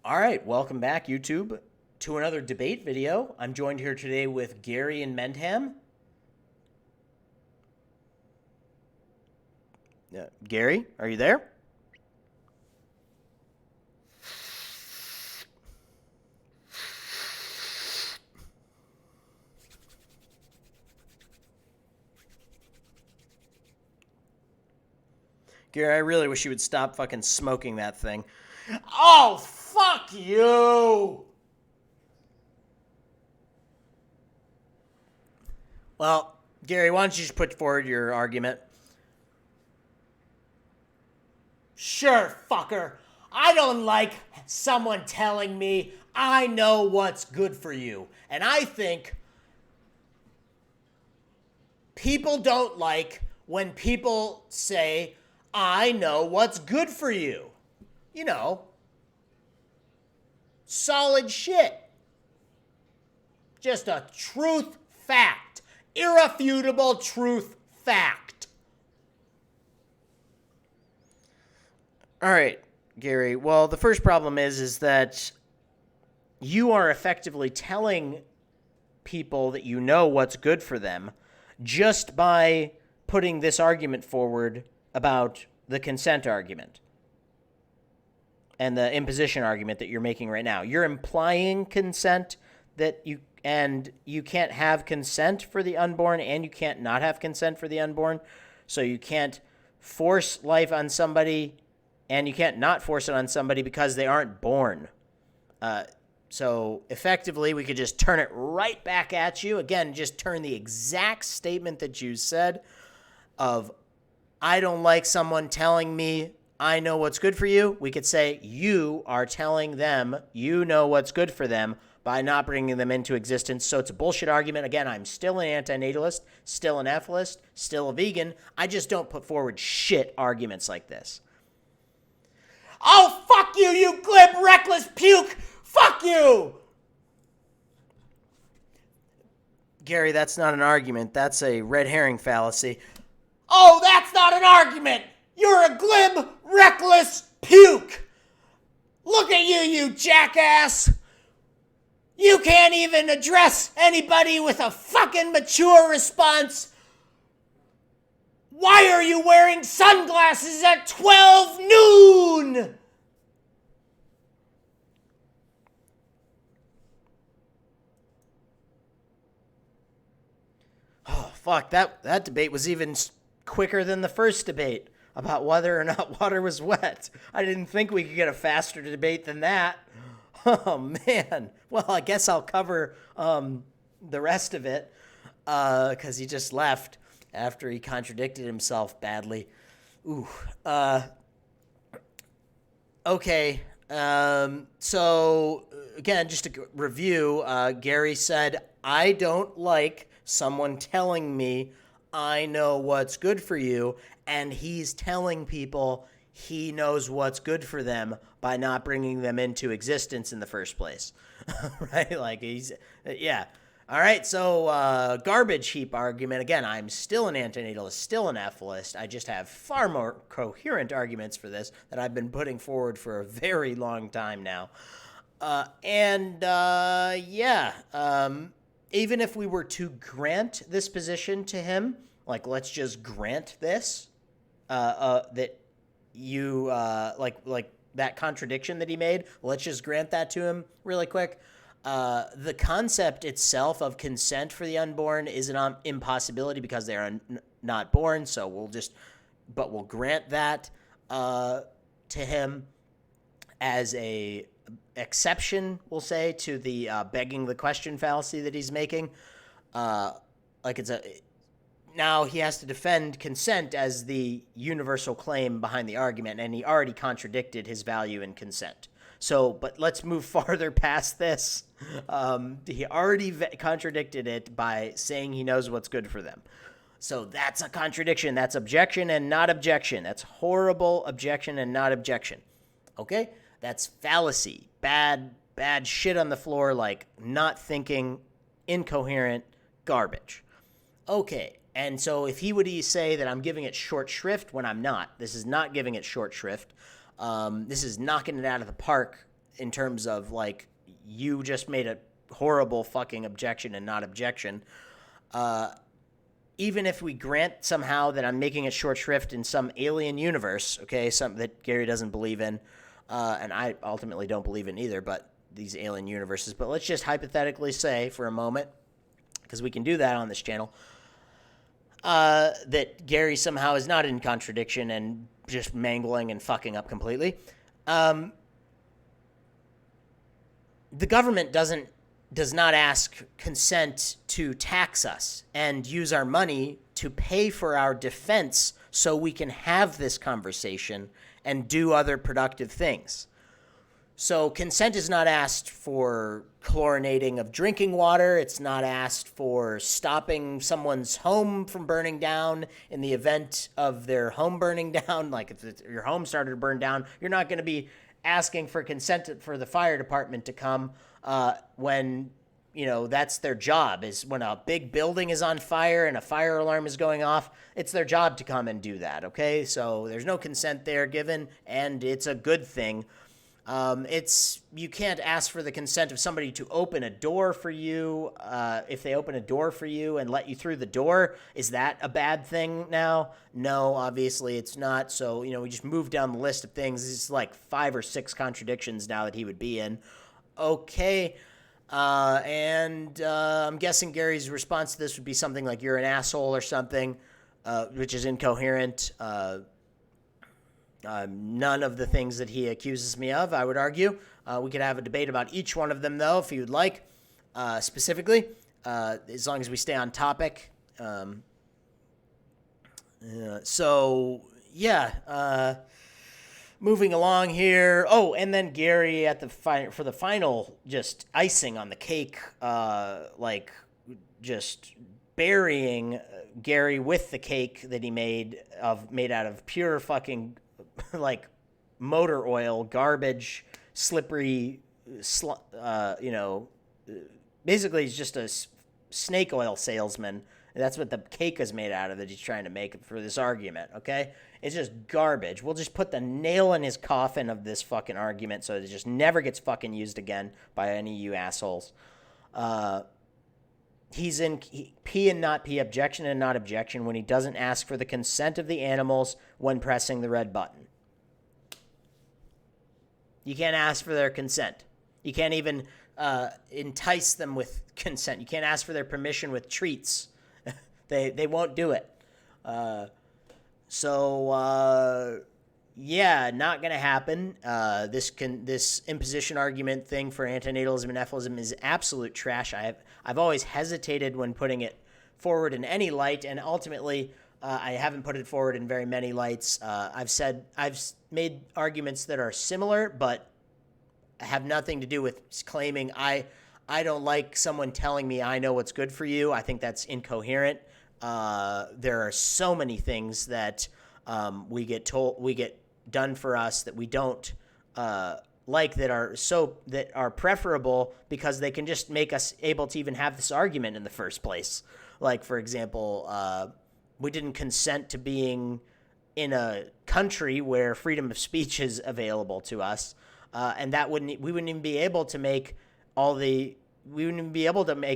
All right, welcome back, YouTube, to another debate video. I'm joined here today with Gary Inmendham. Gary, are you there? Gary, I really wish you would stop fucking smoking that thing. Oh, fuck you! Well, Gary, why don't you just put forward your argument? Sure, fucker. I don't like someone telling me I know what's good for you. And I think people don't like when people say, I know what's good for you. You know, solid shit. Just a truth fact. Irrefutable truth fact. All right, Gary. Well, the first problem is that you are effectively telling people that you know what's good for them just by putting this argument forward about the consent argument and the imposition argument that you're making right now. You're implying consent that you can't have consent for the unborn and you can't not have consent for the unborn. So you can't force life on somebody and you can't not force it on somebody because they aren't born. So effectively, we could just turn it right back at you. Again, just turn the exact statement that you said of, I don't like someone telling me I know what's good for you. We could say you are telling them you know what's good for them by not bringing them into existence. So it's a bullshit argument. Again, I'm still an antinatalist, still an efilist, still a vegan. I just don't put forward shit arguments like this. Oh, fuck you, you glib, reckless puke! Fuck you! Gary, that's not an argument. That's a red herring fallacy. Oh, that's not an argument! You're a glib, reckless puke! Look at you, you jackass! You can't even address anybody with a fucking mature response. Why are you wearing sunglasses at 12 noon? Oh, fuck, that debate was even quicker than the first debate about whether or not water was wet. I didn't think we could get a faster debate than that. Oh, man. Well, I guess I'll cover the rest of it because he just left after he contradicted himself badly. Ooh. Okay. So, again, just to review, Gary said, I don't like someone telling me I know what's good for you, and he's telling people he knows what's good for them by not bringing them into existence in the first place. Right? Like yeah. All right, so garbage heap argument. Again, I'm still an antinatalist, still an efilist. I just have far more coherent arguments for this that I've been putting forward for a very long time now. Even if we were to grant this position to him, like let's just grant this, that you, like that contradiction that he made, let's just grant that to him really quick. The concept itself of consent for the unborn is an impossibility because they are not born. So we'll grant that to him as a exception, we'll say, to the begging the question fallacy that he's making. Now he has to defend consent as the universal claim behind the argument, and he already contradicted his value in consent. So, but let's move farther past this. He already contradicted it by saying he knows what's good for them. So that's a contradiction. That's objection and not objection. That's horrible objection and not objection. Okay? That's fallacy. Bad shit on the floor, like not thinking, incoherent garbage. Okay. And so if he would say that I'm giving it short shrift when I'm not, this is not giving it short shrift. This is knocking it out of the park in terms of, like, you just made a horrible fucking objection and not objection. Even if we grant somehow that I'm making a short shrift in some alien universe, okay, something that Gary doesn't believe in, and I ultimately don't believe in either, but these alien universes. But let's just hypothetically say for a moment, because we can do that on this channel, that Gary somehow is not in contradiction and just mangling and fucking up completely. The government does not ask consent to tax us and use our money to pay for our defense so we can have this conversation and do other productive things. So consent is not asked for chlorinating of drinking water. It's not asked for stopping someone's home from burning down in the event of their home burning down. Like if your home started to burn down, you're not going to be asking for consent for the fire department to come when, you know, that's their job, is when a big building is on fire and a fire alarm is going off, it's their job to come and do that, okay? So there's no consent there given, and it's a good thing. You can't ask for the consent of somebody to open a door for you. If they open a door for you and let you through the door, is that a bad thing now? No, obviously it's not. So, you know, we just moved down the list of things. It's like 5 or 6 contradictions now that he would be in. Okay. I'm guessing Gary's response to this would be something like, you're an asshole or something, which is incoherent. None of the things that he accuses me of, I would argue. We could have a debate about each one of them, though, if you would like, specifically, as long as we stay on topic. Moving along here. Oh, and then Gary at for the final, just icing on the cake, just burying Gary with the cake that he made out of pure fucking like motor oil, garbage, slippery, basically he's just a snake oil salesman. That's what the cake is made out of that he's trying to make for this argument, okay? It's just garbage. We'll just put the nail in his coffin of this fucking argument so it just never gets fucking used again by any of you assholes. He's in P and not P, objection and not objection, when he doesn't ask for the consent of the animals when pressing the red button. You can't ask for their consent. You can't even entice them with consent. You can't ask for their permission with treats. They won't do it. Not going to happen. This imposition argument thing for antinatalism and efilism is absolute trash. I've always hesitated when putting it forward in any light, and ultimately I haven't put it forward in very many lights. I've made arguments that are similar, but have nothing to do with claiming I don't like someone telling me I know what's good for you. I think that's incoherent. There are so many things that we get done for us that we don't like, that are preferable because they can just make us able to even have this argument in the first place. Like, for example, we didn't consent to being in a country where freedom of speech is available to us, and we wouldn't even be able to make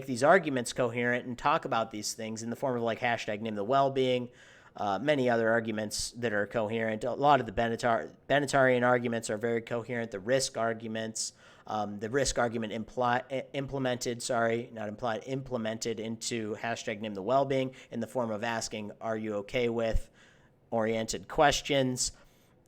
these arguments coherent and talk about these things in the form of like hashtag name the well-being, many other arguments that are coherent. A lot of the Benatarian arguments are very coherent. The risk arguments, implemented into hashtag name the well-being in the form of asking, are you okay with oriented questions,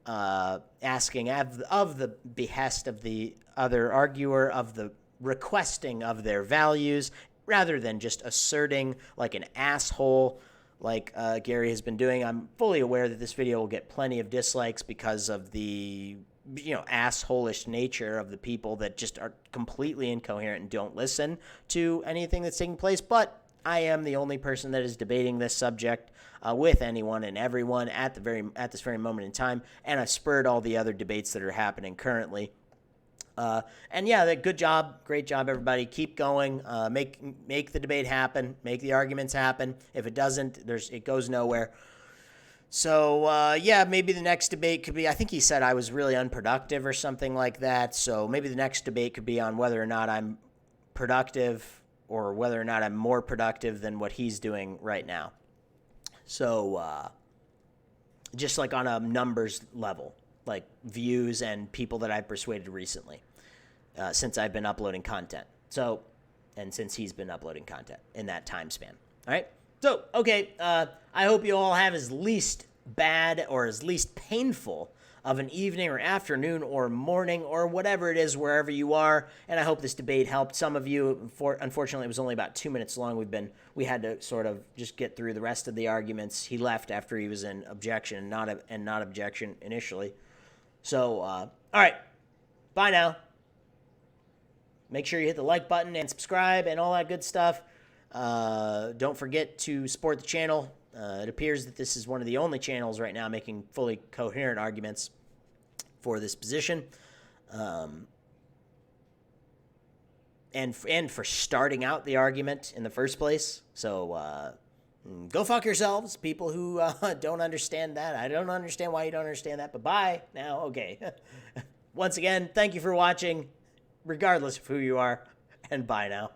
asking of the behest of the other arguer, of the requesting of their values, rather than just asserting like an asshole like Gary has been doing. I'm fully aware that this video will get plenty of dislikes because of the assholish nature of the people that just are completely incoherent and don't listen to anything that's taking place, but I am the only person that is debating this subject with anyone and everyone at this very moment in time, and I've spurred all the other debates that are happening currently. Good job, great job, everybody. Keep going. Make the debate happen. Make the arguments happen. If it doesn't, it goes nowhere. So, yeah, maybe the next debate could be, I think he said I was really unproductive or something like that. So maybe the next debate could be on whether or not I'm productive or whether or not I'm more productive than what he's doing right now. So, just like on a numbers level, like views and people that I've persuaded recently, since I've been uploading content. So, and since he's been uploading content in that time span. All right. So, okay, I hope you all have as least bad or as least painful of an evening or afternoon or morning or whatever it is wherever you are. And I hope this debate helped some of you. Unfortunately, it was only about 2 minutes long. We had to sort of just get through the rest of the arguments. He left after he was in objection and not objection initially. So, all right, bye now. Make sure you hit the like button and subscribe and all that good stuff. Don't forget to support the channel. It appears that this is one of the only channels right now making fully coherent arguments for this position. And for starting out the argument in the first place. So go fuck yourselves, people who don't understand that. I don't understand why you don't understand that, but bye now. Okay. Once again, thank you for watching, regardless of who you are, and bye now.